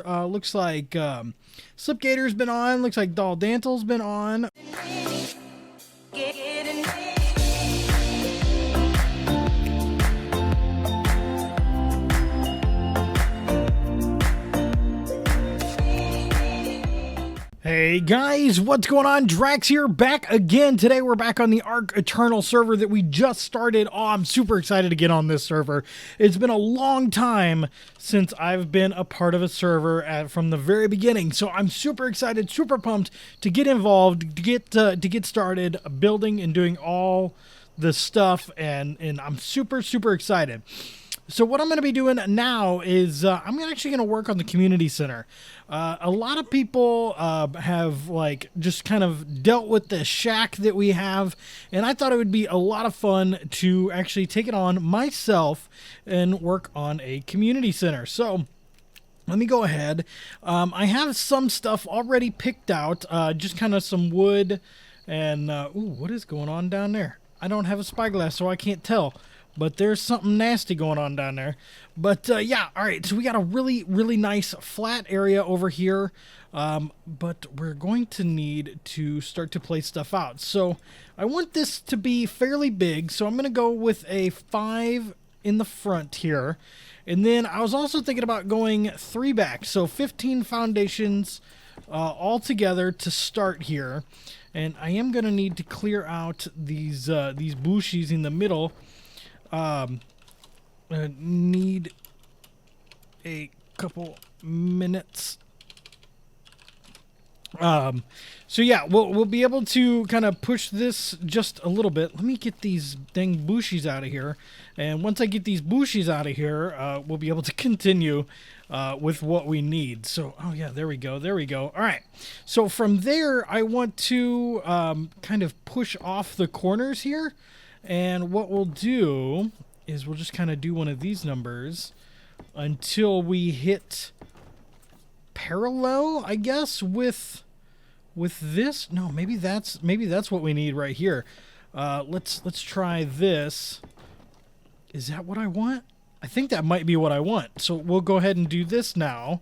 Looks like Slipgator's been on. Looks like Doll Dantel's been on. Hey guys, what's going on? Drax here, back again. Today we're back on the Arc Eternal server that we just started. Oh, I'm super excited to get on this server. It's been a long time since I've been a part of a server from the very beginning, so I'm super excited, super pumped to get involved, to get started building and doing all the stuff, and I'm super excited. So what I'm going to be doing now is I'm actually going to work on the community center. A lot of people have just kind of dealt with the shack that we have, and I thought it would be a lot of fun to actually take it on myself and work on a community center. So let me go ahead. I have some stuff already picked out, just kind of some wood and ooh, what is going on down there? I don't have a spyglass, so I can't tell. But there's something nasty going on down there. But yeah, all right, so we got a really nice flat area over here. But we're going to need to start to place stuff out. So I want this to be fairly big, so I'm going to go with a 5 in the front here. And then I was also thinking about going 3 back, so 15 foundations all together to start here. And I am going to need to clear out these bushes in the middle. Need a couple minutes. So yeah, we'll be able to kind of push this just a little bit. Let me get these dang bushes out of here, and once I get these bushes out of here, we'll be able to continue with what we need. So, oh yeah, there we go. All right. So from there, I want to kind of push off the corners here. And what we'll do is we'll just kind of do one of these numbers until we hit parallel, I guess, with this. No, maybe that's what we need right here. Let's try this. Is that what I want? I think that might be what I want. So we'll go ahead and do this now.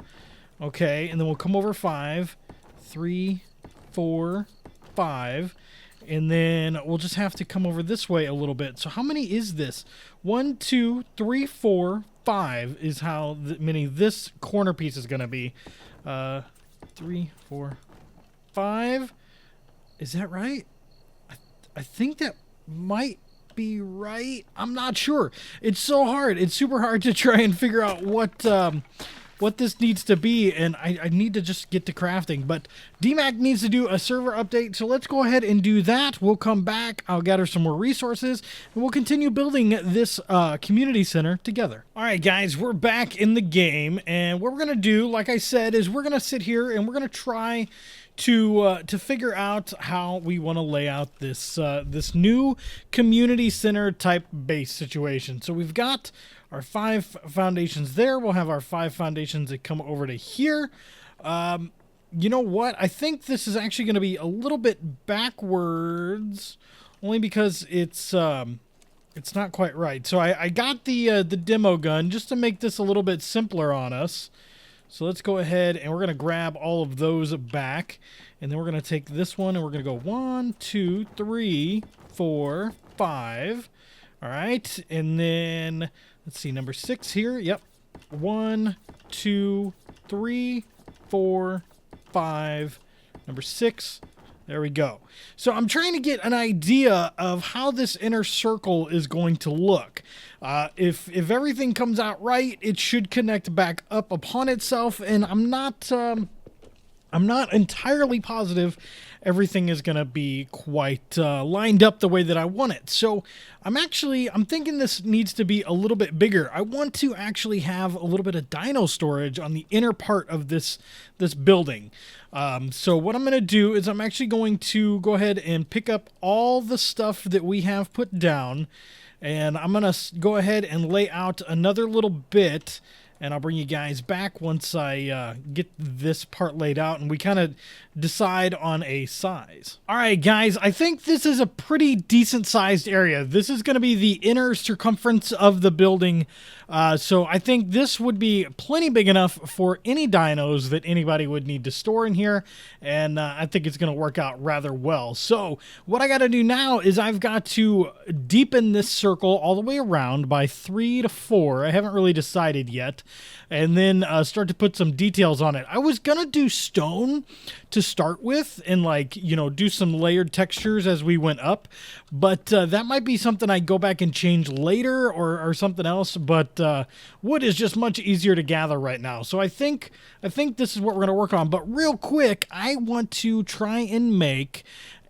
Okay, and then we'll come over 5, 3, 4, 5. And then we'll just have to come over this way a little bit. So how many is this? 1, 2, 3, 4, 5 is how many this corner piece is going to be. 3, 4, 5. Is that right? I think that might be right. I'm not sure. It's so hard. It's super hard to try and figure out what this needs to be, and I need to just get to crafting. But DMAC needs to do a server update, so let's go ahead and do that. We'll come back, I'll gather some more resources, and we'll continue building this community center together. Alright guys, we're back in the game, and what we're going to do, like I said, is we're going to sit here and we're going to try to figure out how we want to lay out this this new community center type base situation. So we've got our 5 foundations there. We'll have our 5 foundations that come over to here. You know what? I think this is actually going to be a little bit backwards, only because it's not quite right. So I got the demo gun just to make this a little bit simpler on us. So let's go ahead and we're going to grab all of those back. And then we're going to take this one and we're going to go 1, 2, 3, 4, 5. All right. And then let's see, number 6 here. Yep. 1, 2, 3, 4, 5. Number 6. There we go. So I'm trying to get an idea of how this inner circle is going to look. If everything comes out right, it should connect back up upon itself, and I'm not entirely positive everything is going to be quite lined up the way that I want it. So I'm thinking this needs to be a little bit bigger. I want to actually have a little bit of dino storage on the inner part of this building. So what I'm going to do is I'm actually going to go ahead and pick up all the stuff that we have put down, and I'm going to go ahead and lay out another little bit. and I'll bring you guys back once I get this part laid out and we kind of decide on a size. All right, guys, I think this is a pretty decent sized area. This is going to be the inner circumference of the building. So I think this would be plenty big enough for any dinos that anybody would need to store in here, and I think it's going to work out rather well. So what I got to do now is I've got to deepen this circle all the way around by 3 to 4. I haven't really decided yet, and then start to put some details on it. I was going to do stone to start with and, like, you know, do some layered textures as we went up, but that might be something I go back and change later or something else. But wood is just much easier to gather right now, so I think this is what we're going to work on. But real quick, I want to try and make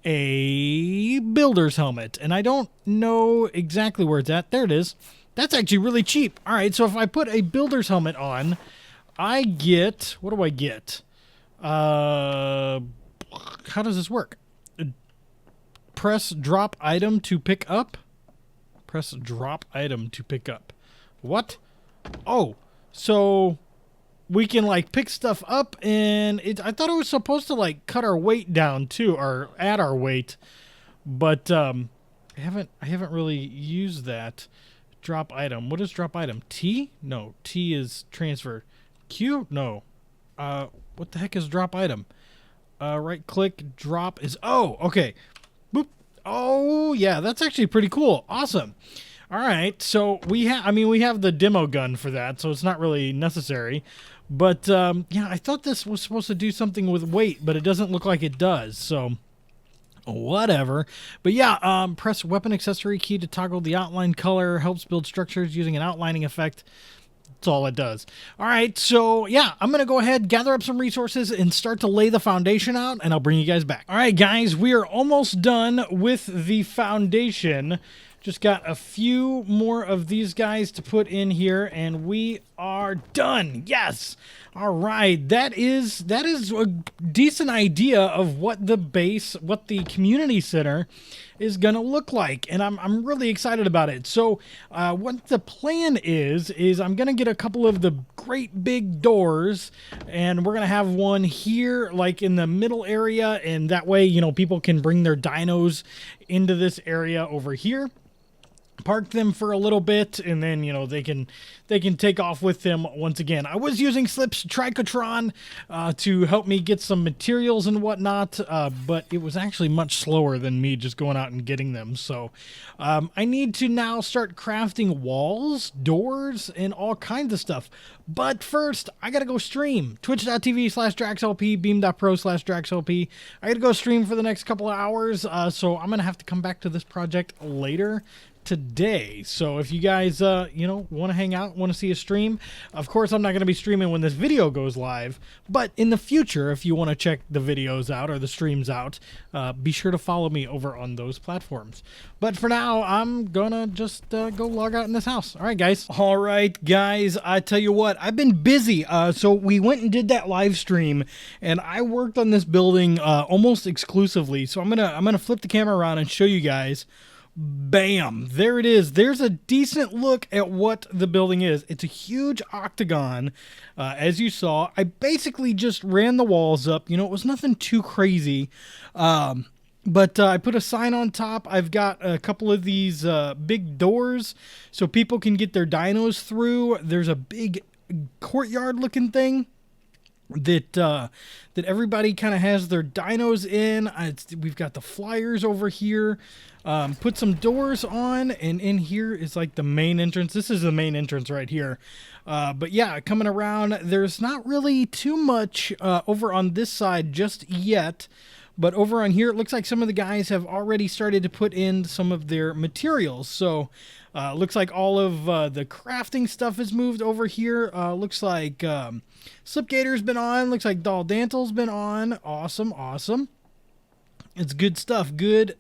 a builder's helmet, and I don't know exactly where it's at. There it is. That's actually really cheap. All right, so if I put a builder's helmet on, I get, what do I get? How does this work? Press drop item to pick up. Press drop item to pick up. What? Oh, so we can, like, pick stuff up, and I thought it was supposed to, like, cut our weight down too, or add our weight, but I haven't really used that. Drop item. What is drop item? T? No, T is transfer. Q? No. What the heck is drop item? Right click, drop is, oh, okay. Boop. Oh, yeah, that's actually pretty cool. Awesome. All right, so we have the demo gun for that, so it's not really necessary. But yeah, I thought this was supposed to do something with weight, but it doesn't look like it does. So whatever. But yeah, press weapon accessory key to toggle the outline color. Helps build structures using an outlining effect. That's all it does. All right, so yeah, I'm going to go ahead, gather up some resources, and start to lay the foundation out, and I'll bring you guys back. All right, guys, we are almost done with the foundation. Just got a few more of these guys to put in here, and we are done. Yes. All right. That is a decent idea of what the community center is going to look like, and I'm really excited about it. So what the plan is I'm going to get a couple of the great big doors, and we're going to have one here, like in the middle area, and that way, you know, people can bring their dinos into this area over here, park them for a little bit, and then, you know, they can take off with them once again. I was using Slip's Trichotron to help me get some materials and whatnot, but it was actually much slower than me just going out and getting them. So I need to now start crafting walls, doors, and all kinds of stuff. But first, I gotta go stream. Twitch.tv/DraxLP, Beam.pro/DraxLP. I gotta go stream for the next couple of hours, so I'm gonna have to come back to this project later today. So if you guys you know, want to hang out, want to see a stream, of course I'm not going to be streaming when this video goes live, but in the future, if you want to check the videos out or the streams out, be sure to follow me over on those platforms. But for now, I'm gonna just go log out in this house. All right, guys. All right, guys, I tell you what, I've been busy. So we went and did that live stream, and I worked on this building almost exclusively. So I'm gonna flip the camera around and show you guys. Bam, there it is. There's a decent look at what the building is. It's a huge octagon, as you saw. I basically just ran the walls up. You know, it was nothing too crazy, but I put a sign on top. I've got a couple of these big doors so people can get their dinos through. There's a big courtyard looking thing that everybody kind of has their dinos in. We've got the flyers over here. Put some doors on, and in here is like the main entrance. This is the main entrance right here. But yeah, coming around, there's not really too much over on this side just yet. But over on here, it looks like some of the guys have already started to put in some of their materials. So looks like all of the crafting stuff is moved over here. Looks like Slipgator's been on. Looks like Daldantel's been on. Awesome, awesome. It's good stuff. Good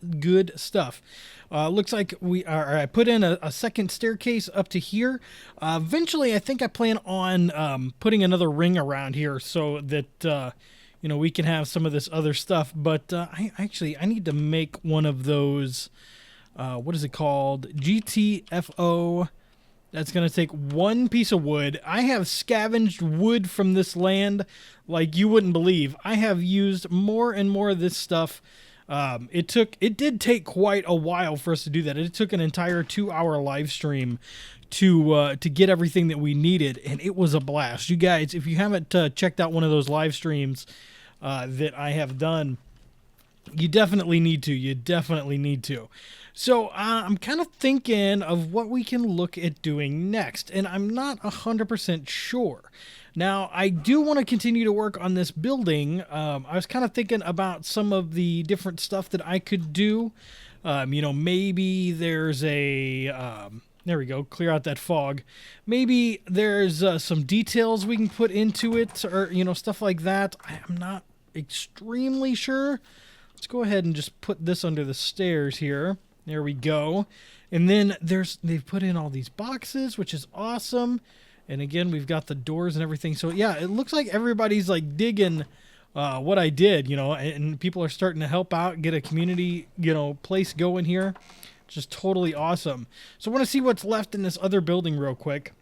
stuff. Looks like I put in a second staircase up to here. Eventually, I think I plan on putting another ring around here so that you know, we can have some of this other stuff. But I need to make one of those. What is it called? GTFO That's going to take 1 piece of wood. I have scavenged wood from this land like you wouldn't believe. I have used more and more of this stuff. It did take quite a while for us to do that. It took an entire 2-hour live stream to get everything that we needed, and it was a blast. You guys, if you haven't checked out one of those live streams that I have done, you definitely need to. You definitely need to. So I'm kind of thinking of what we can look at doing next, and I'm not 100% sure. Now, I do want to continue to work on this building. I was kind of thinking about some of the different stuff that I could do. Maybe there's a... there we go, clear out that fog. Maybe there's some details we can put into it, or, stuff like that. I'm not extremely sure. Let's go ahead and just put this under the stairs here. There we go. And then they've put in all these boxes, which is awesome. And again, we've got the doors and everything. So yeah, it looks like everybody's like digging what I did, and people are starting to help out, get a community, place going here. Just totally awesome. So I want to see what's left in this other building real quick.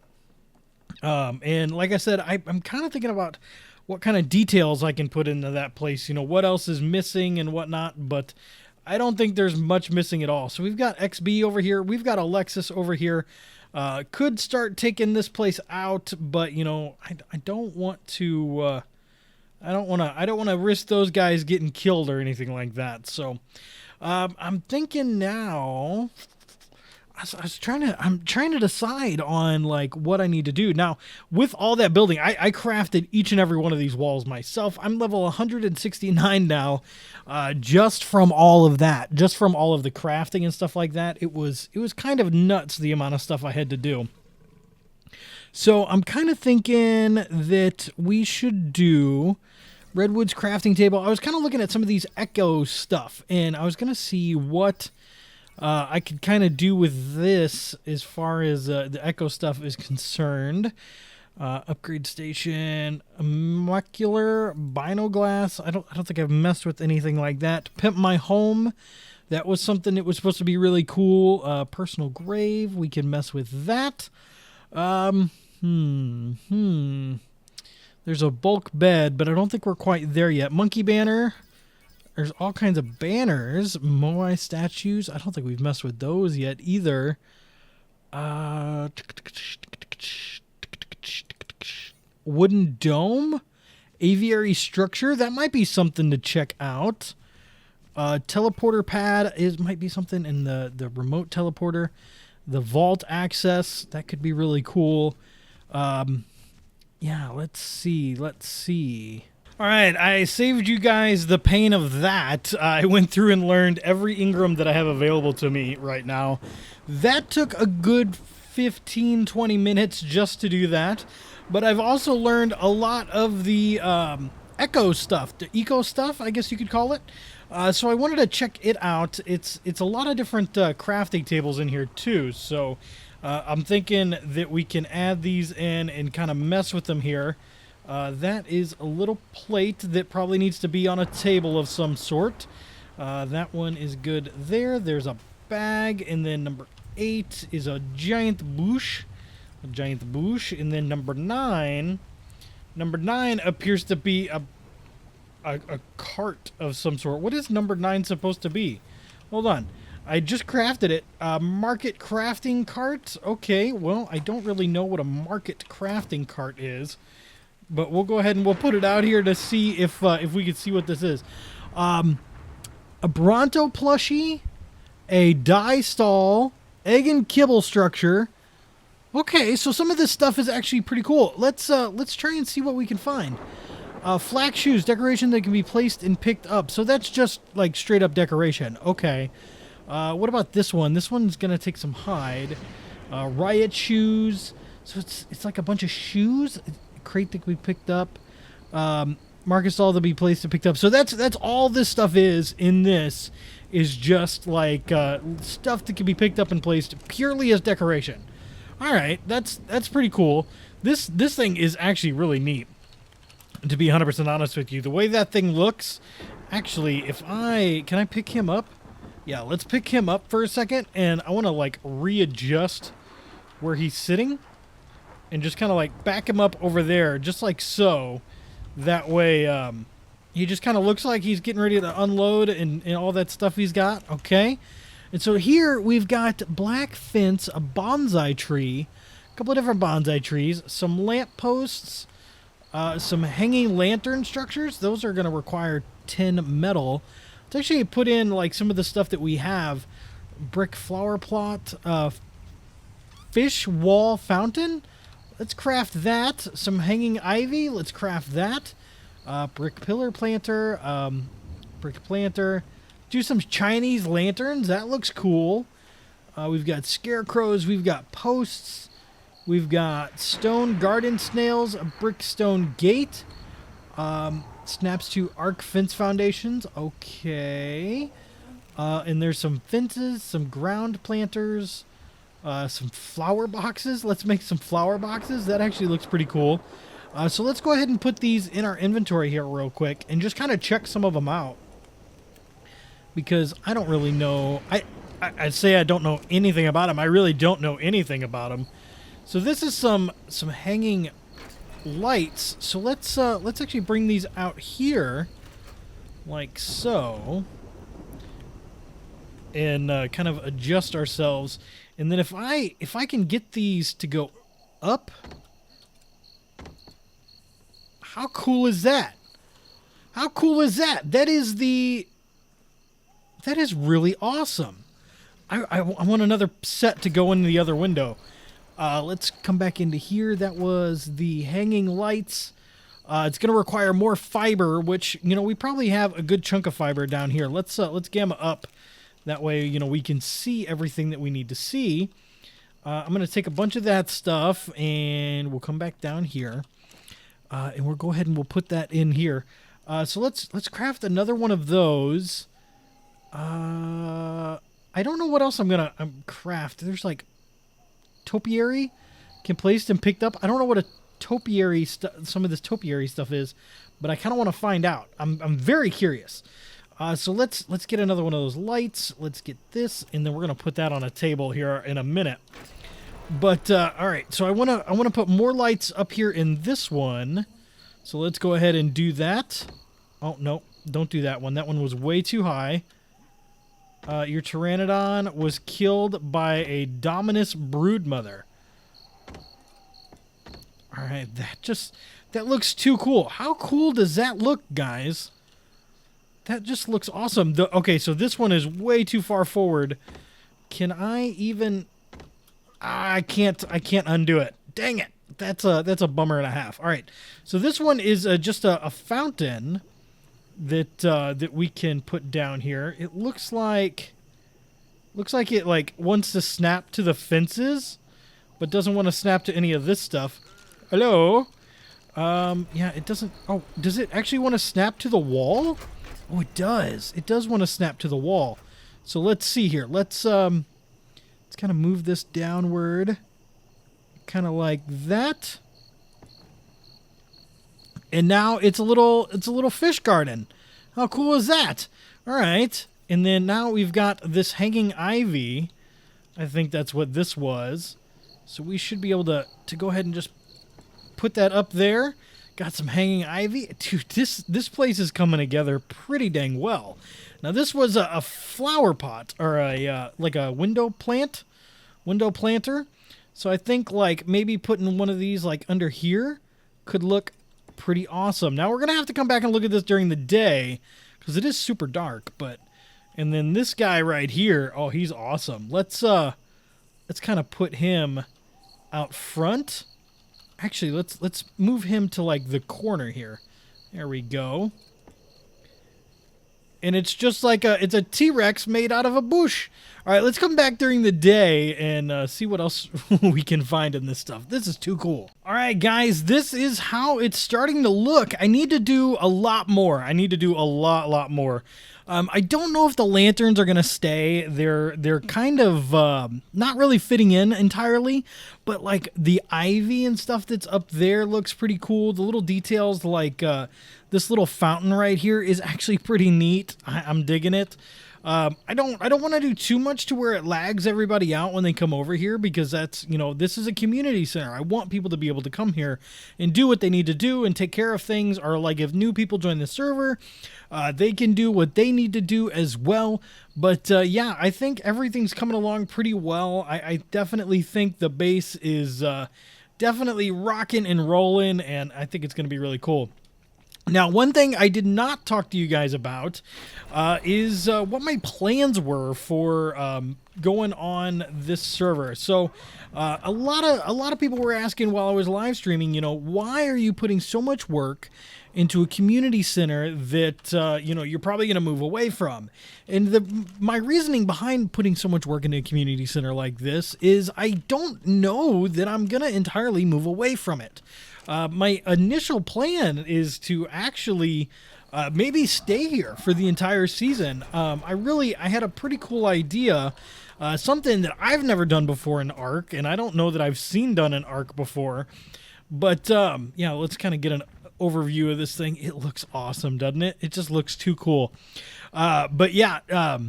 And like I said, I'm kind of thinking about what kind of details I can put into that place. What else is missing and whatnot. But I don't think there's much missing at all. So we've got XB over here. We've got Alexis over here. Could start taking this place out, but I don't want to. I don't want to risk those guys getting killed or anything like that. So I'm thinking now. I'm trying to decide on like what I need to do now with all that building. I crafted each and every one of these walls myself. I'm level 169 now, just from all of that, just from all of the crafting and stuff like that. It was kind of nuts the amount of stuff I had to do. So I'm kind of thinking that we should do Redwood's crafting table. I was kind of looking at some of these Echo stuff, and I was gonna see what I could kind of do with this as far as the Echo stuff is concerned. Upgrade station, molecular bino glass. I don't think I've messed with anything like that. Pimp my home. That was something that was supposed to be really cool. Personal grave. We can mess with that. There's a bulk bed, but I don't think we're quite there yet. Monkey banner. There's all kinds of banners. Moai statues. I don't think we've messed with those yet either. Wooden dome? Aviary structure? That might be something to check out. Teleporter pad might be something in the remote teleporter. The vault access. That could be really cool. Yeah, let's see. All right, I saved you guys the pain of that. I went through and learned every Ingram that I have available to me right now. That took a good 15-20 minutes just to do that. But I've also learned a lot of the Echo stuff, the eco stuff, I guess you could call it. So I wanted to check it out. It's a lot of different crafting tables in here too. So I'm thinking that we can add these in and kind of mess with them here. That is a little plate that probably needs to be on a table of some sort. That one is good there. There's a bag, and then number 8 is a giant bush. And then number 9 appears to be a cart of some sort. What is number 9 supposed to be? Hold on. I just crafted it. Market crafting cart? Okay, well, I don't really know what a market crafting cart is. But we'll go ahead and we'll put it out here to see if we can see what this is. A Bronto plushie, a die stall, egg and kibble structure. Okay, so some of this stuff is actually pretty cool. Let's try and see what we can find. Flax shoes, decoration that can be placed and picked up. So that's just like straight up decoration. Okay. What about this one? This one's gonna take some hide. Riot shoes. So it's like a bunch of shoes. Crate that we picked up. Market stall to be placed and picked up. So that's all this stuff is in this is just like stuff that can be picked up and placed purely as decoration. All right, that's pretty cool. This thing is actually really neat. To be 100% honest with you, the way that thing looks, actually, can I pick him up? Yeah, let's pick him up for a second, and I want to like readjust where he's sitting and just kind of like back him up over there, just like so. That way, he just kind of looks like he's getting ready to unload and all that stuff he's got. Okay. And so here we've got black fence, a bonsai tree, a couple of different bonsai trees, some lamp posts, some hanging lantern structures. Those are going to require 10 metal. Let's actually put in like some of the stuff that we have. Brick flower plot, fish wall fountain. Let's craft that. Some hanging ivy. Let's craft that. Brick pillar planter. Brick planter. Do some Chinese lanterns. That looks cool. We've got scarecrows. We've got posts. We've got stone garden snails. A brick stone gate. Snaps to arc fence foundations. Okay. And there's some fences, some ground planters, some flower boxes. Let's make some flower boxes. That actually looks pretty cool. So let's go ahead and put these in our inventory here real quick and just kind of check some of them out. Because I don't really know. I'd say I don't know anything about them. I really don't know anything about them. So this is some hanging lights. So let's actually bring these out here, like so, and kind of adjust ourselves. And then if I can get these to go up, how cool is that? How cool is that? That is really awesome. I want another set to go in the other window. Let's come back into here. That was the hanging lights. It's going to require more fiber, which, you know, we probably have a good chunk of fiber down here. Let's gamma up. That way, you know, we can see everything that we need to see. I'm going to take a bunch of that stuff, and we'll come back down here. And we'll go ahead and we'll put that in here. So let's craft another one of those. I don't know what else I'm going to craft. There's like topiary can placed and picked up. I don't know what a topiary some of this topiary stuff is, but I kind of want to find out. I'm very curious. So let's get another one of those lights. Let's get this, and then we're gonna put that on a table here in a minute. But all right, so I wanna put more lights up here in this one. So let's go ahead and do that. Oh no, don't do that one. That one was way too high. Your Pteranodon was killed by a Dominus broodmother. All right, that looks too cool. How cool does that look, guys? That just looks awesome. Okay, so this one is way too far forward. Can I even? I can't undo it. Dang it! That's a bummer and a half. All right, so this one is just a fountain that we can put down here. It looks like it like wants to snap to the fences, but doesn't want to snap to any of this stuff. Hello. Yeah, it doesn't. Oh, does it actually want to snap to the wall? Oh, it does. It does want to snap to the wall. So let's see here. Let's kind of move this downward, kind of like that. And now it's a little fish garden. How cool is that? All right. And then now we've got this hanging ivy. I think that's what this was. So we should be able to go ahead and just put that up there. Got some hanging ivy. Dude, this place is coming together pretty dang well. Now this was a flower pot, or like a window planter. So I think like maybe putting one of these like under here could look pretty awesome. Now we're gonna have to come back and look at this during the day because it is super dark. And then this guy right here, oh, he's awesome. Let's kind of put him out front. Actually, let's move him to like the corner here. There we go. And it's just like it's a T-Rex made out of a bush. All right, let's come back during the day and see what else we can find in this stuff. This is too cool. All right, guys, this is how it's starting to look. I need to do a lot more. I need to do a lot more. I don't know if the lanterns are going to stay. They're kind of not really fitting in entirely, but like the ivy and stuff that's up there looks pretty cool. The little details like this little fountain right here is actually pretty neat. I'm digging it. I don't want to do too much to where it lags everybody out when they come over here, because that's, this is a community center. I want people to be able to come here and do what they need to do and take care of things, or like if new people join the server, they can do what they need to do as well. But yeah, I think everything's coming along pretty well. I definitely think the base is definitely rocking and rolling, and I think it's going to be really cool. Now, one thing I did not talk to you guys about is what my plans were for going on this server. So, a lot of people were asking while I was live streaming, why are you putting so much work into a community center that you're probably going to move away from? And my reasoning behind putting so much work into a community center like this is I don't know that I'm going to entirely move away from it. My initial plan is to actually maybe stay here for the entire season. I had a pretty cool idea, something that I've never done before in Ark, and I don't know that I've seen done in Ark before. But yeah, let's kind of get an overview of this thing. It looks awesome, doesn't it? It just looks too cool. But yeah,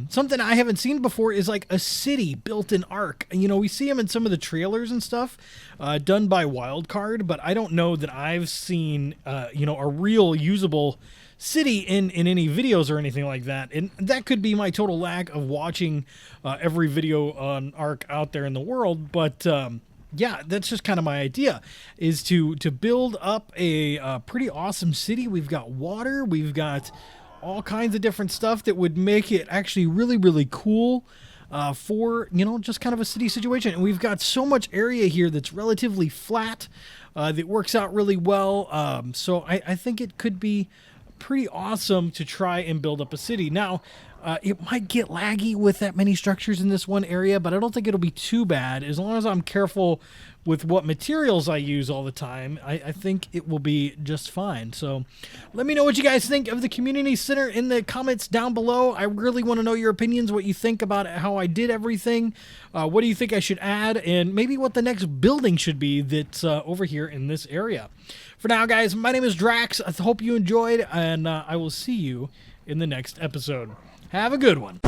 something I haven't seen before is like a city built in Ark. We see them in some of the trailers and stuff done by Wildcard, but I don't know that I've seen, a real usable city in any videos or anything like that. And that could be my total lack of watching every video on Ark out there in the world. But yeah, that's just kind of my idea, is to build up a pretty awesome city. We've got water, we've got all kinds of different stuff that would make it actually really, really cool for, just kind of a city situation. And we've got so much area here that's relatively flat that works out really well. So I think it could be pretty awesome to try and build up a city. Now, it might get laggy with that many structures in this one area, but I don't think it'll be too bad. As long as I'm careful with what materials I use all the time, I think it will be just fine. So let me know what you guys think of the community center in the comments down below. I really want to know your opinions, what you think about how I did everything. What do you think I should add, and maybe what the next building should be that's over here in this area. For now, guys, my name is Drax. I hope you enjoyed, and I will see you in the next episode. Have a good one.